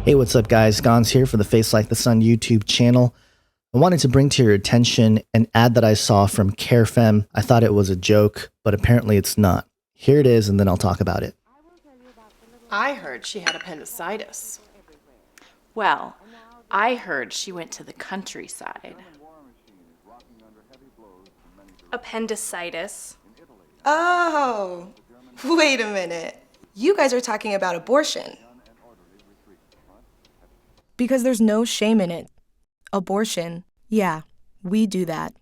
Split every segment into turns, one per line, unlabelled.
Hey, what's up guys? Gons here for the Face Like the Sun YouTube channel. I wanted to bring to your attention an ad that I saw from CareFem. I thought it was a joke, but apparently it's not. Here it is, and then I'll talk about it.
I heard she had appendicitis.
Well, I heard she went to the countryside.
Appendicitis.
Oh, wait a minute. You guys are talking about abortion. Because there's no shame in it. Abortion, yeah, we do that.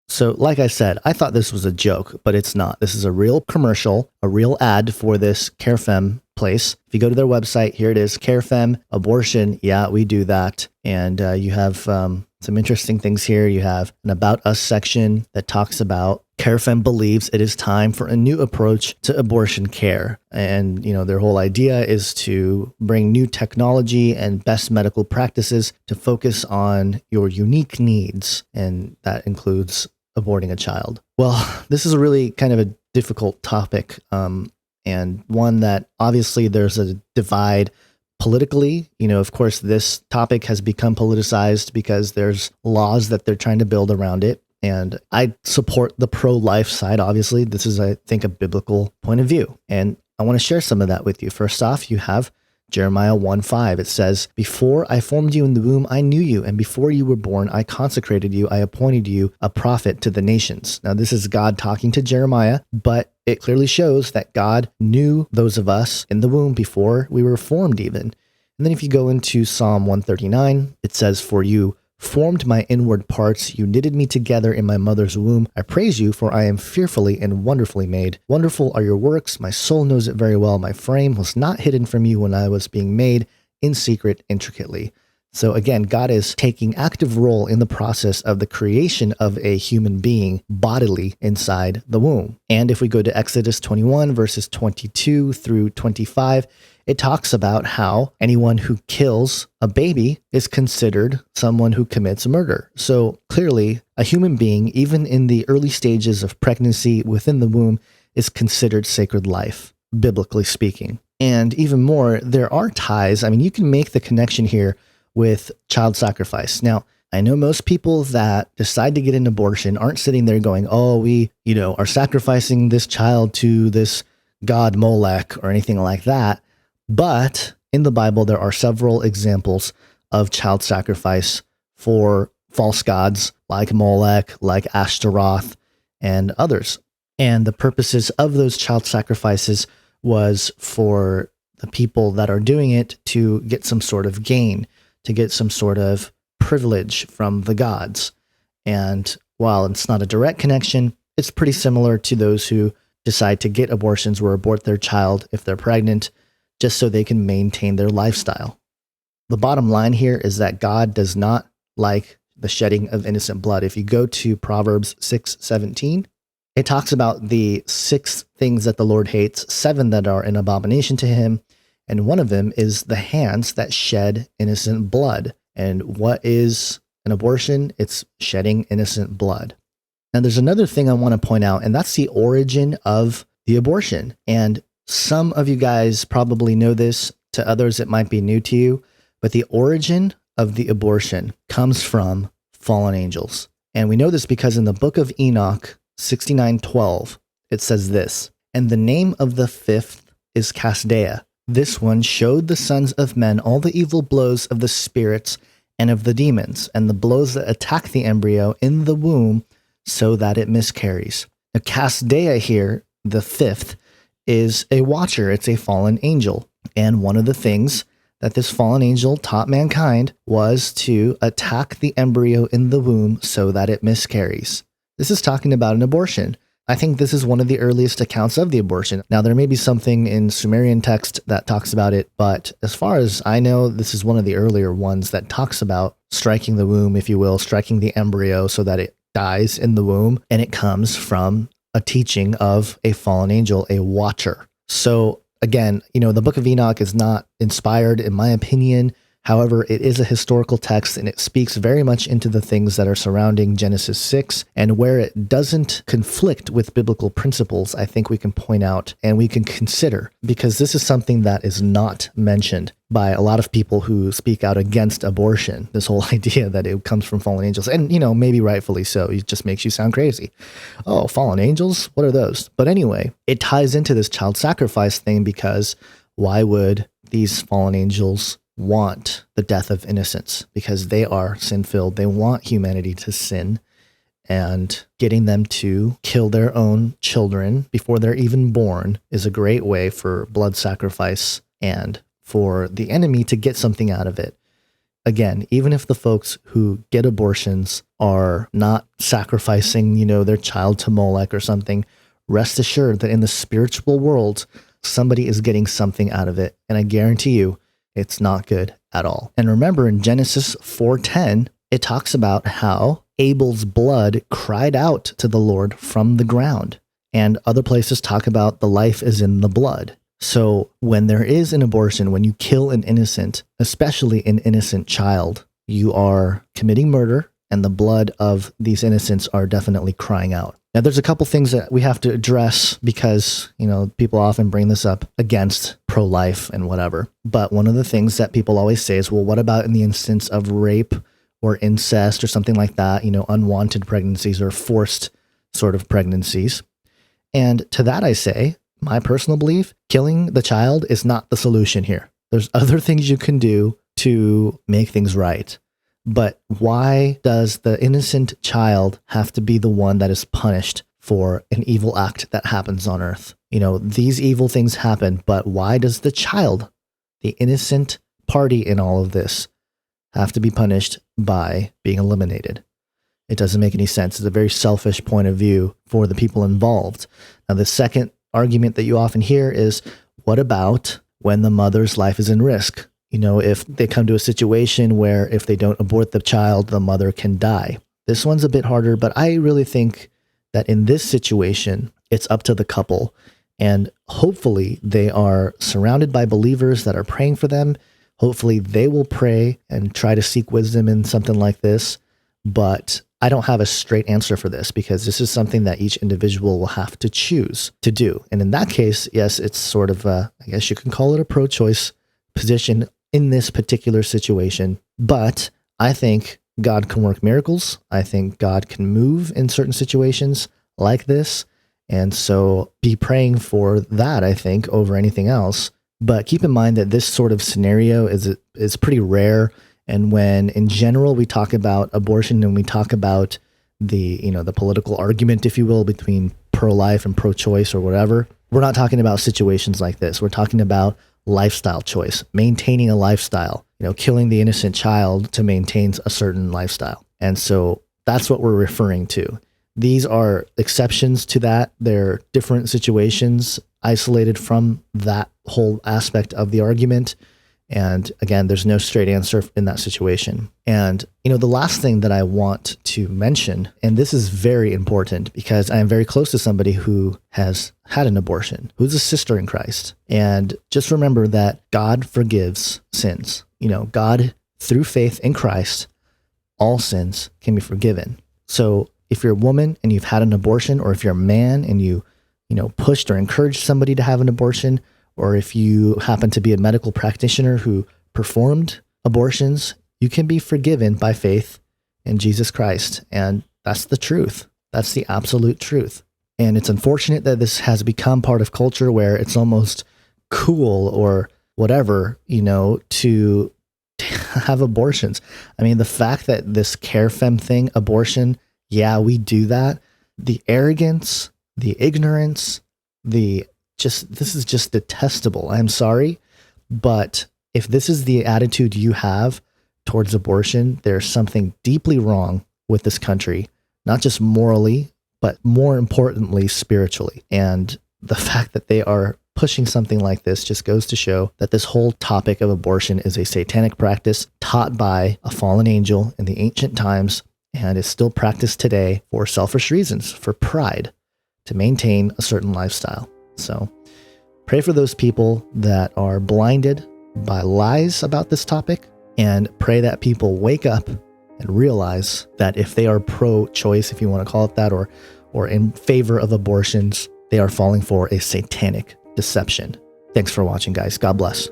So, like I said, I thought this was a joke, but it's not. This is a real commercial, a real ad for this CareFem place. If you go to their website, here it is, CareFem, abortion, yeah, we do that. And you have some interesting things here. You have an About Us section that talks about CareFem believes it is time for a new approach to abortion care. And, you know, their whole idea is to bring new technology and best medical practices to focus on your unique needs. And that includes aborting a child. Well, this is a really kind of a difficult topic, and one that obviously there's a divide politically. You know, of course, this topic has become politicized because there's laws that they're trying to build around it. And I support the pro-life side, obviously. This is, I think, a biblical point of view. And I want to share some of that with you. First off, you have Jeremiah 1:5. It says, "Before I formed you in the womb, I knew you. And before you were born, I consecrated you. I appointed you a prophet to the nations." Now, this is God talking to Jeremiah, but it clearly shows that God knew those of us in the womb before we were formed even. And then if you go into Psalm 139, it says, "For you formed my inward parts. You knitted me together in my mother's womb. I praise you, for I am fearfully and wonderfully made. Wonderful are your works. My soul knows it very well. My frame was not hidden from you when I was being made in secret intricately." So again, God is taking active role in the process of the creation of a human being bodily inside the womb. And if we go to Exodus 21, verses 22 through 25, it talks about how anyone who kills a baby is considered someone who commits murder. So clearly, a human being, even in the early stages of pregnancy within the womb, is considered sacred life, biblically speaking. And even more, there are ties. I mean, you can make the connection here with child sacrifice. Now, I know most people that decide to get an abortion aren't sitting there going, "Oh, we, are sacrificing this child to this god Molech," or anything like that. But in the Bible, there are several examples of child sacrifice for false gods like Molech, like Ashtaroth, and others. And the purposes of those child sacrifices was for the people that are doing it to get some sort of gain, to get some sort of privilege from the gods. And while it's not a direct connection, it's pretty similar to those who decide to get abortions or abort their child if they're pregnant, just so they can maintain their lifestyle. The bottom line here is that God does not like the shedding of innocent blood. If you go to Proverbs 6:17, it talks about the 6 things that the Lord hates, 7 that are an abomination to him, and one of them is the hands that shed innocent blood. And what is an abortion? It's shedding innocent blood. Now, there's another thing I want to point out, and that's the origin of the abortion. And some of you guys probably know this. To others, it might be new to you. But the origin of the abortion comes from fallen angels. And we know this because in the book of Enoch 69:12, it says this, "And the name of the 5th is Casdea. This one showed the sons of men all the evil blows of the spirits and of the demons, and the blows that attack the embryo in the womb so that it miscarries." Now, Casdea here, the 5th, is a watcher. It's a fallen angel. And one of the things that this fallen angel taught mankind was to attack the embryo in the womb so that it miscarries. This is talking about an abortion. I think this is one of the earliest accounts of the abortion. Now, there may be something in Sumerian text that talks about it, but as far as I know, this is one of the earlier ones that talks about striking the womb, if you will, striking the embryo so that it dies in the womb, and it comes from a teaching of a fallen angel, a watcher. So again, the book of Enoch is not inspired, in my opinion, However, it is a historical text and it speaks very much into the things that are surrounding Genesis 6, and where it doesn't conflict with biblical principles, I think we can point out and we can consider, because this is something that is not mentioned by a lot of people who speak out against abortion. This whole idea that it comes from fallen angels, and maybe rightfully so, it just makes you sound crazy. Oh, fallen angels? What are those? But anyway, it ties into this child sacrifice thing, because why would these fallen angels want the death of innocents? Because they are sin-filled. They want humanity to sin, and getting them to kill their own children before they're even born is a great way for blood sacrifice and for the enemy to get something out of it. Again, even if the folks who get abortions are not sacrificing, their child to Molech or something, rest assured that in the spiritual world, somebody is getting something out of it. And I guarantee you, it's not good at all. And remember, in Genesis 4:10, it talks about how Abel's blood cried out to the Lord from the ground. And other places talk about the life is in the blood. So when there is an abortion, when you kill an innocent, especially an innocent child, you are committing murder, and the blood of these innocents are definitely crying out. Now, there's a couple things that we have to address because, people often bring this up against pro-life and whatever. But one of the things that people always say is, well, what about in the instance of rape or incest or something like that, unwanted pregnancies or forced sort of pregnancies? And to that I say, my personal belief, killing the child is not the solution here. There's other things you can do to make things right. But why does the innocent child have to be the one that is punished for an evil act that happens on earth? These evil things happen, but why does the child, the innocent party in all of this, have to be punished by being eliminated? It doesn't make any sense. It's a very selfish point of view for the people involved. Now, the second argument that you often hear is, what about when the mother's life is in risk? If they come to a situation where if they don't abort the child, the mother can die. This one's a bit harder, but I really think that in this situation, it's up to the couple. And hopefully they are surrounded by believers that are praying for them. Hopefully they will pray and try to seek wisdom in something like this. But I don't have a straight answer for this, because this is something that each individual will have to choose to do. And in that case, yes, it's sort of I guess you can call it a pro-choice position in this particular situation. But I think God can work miracles. I think God can move in certain situations like this. And so be praying for that, I think, over anything else. But keep in mind that this sort of scenario is pretty rare. And when in general we talk about abortion and we talk about the political argument, if you will, between pro-life and pro-choice or whatever, we're not talking about situations like this. We're talking about lifestyle choice, maintaining a lifestyle, killing the innocent child to maintain a certain lifestyle. And so that's what we're referring to. These are exceptions to that. They're different situations isolated from that whole aspect of the argument. And again, there's no straight answer in that situation. And, the last thing that I want to mention, and this is very important because I am very close to somebody who has had an abortion, who's a sister in Christ. And just remember that God forgives sins. God, through faith in Christ, all sins can be forgiven. So if you're a woman and you've had an abortion, or if you're a man and you pushed or encouraged somebody to have an abortion, or if you happen to be a medical practitioner who performed abortions, you can be forgiven by faith in Jesus Christ. And that's the truth. That's the absolute truth. And it's unfortunate that this has become part of culture where it's almost cool or whatever, to have abortions. I mean, the fact that this CareFem thing, abortion, yeah, we do that. The arrogance, the ignorance, this is just detestable. I'm sorry, but if this is the attitude you have towards abortion, there's something deeply wrong with this country, not just morally, but more importantly, spiritually. And the fact that they are pushing something like this just goes to show that this whole topic of abortion is a satanic practice taught by a fallen angel in the ancient times, and is still practiced today for selfish reasons, for pride, to maintain a certain lifestyle. So pray for those people that are blinded by lies about this topic and pray that people wake up and realize that if they are pro-choice, if you want to call it that, or in favor of abortions, they are falling for a satanic deception. Thanks for watching, guys. God bless.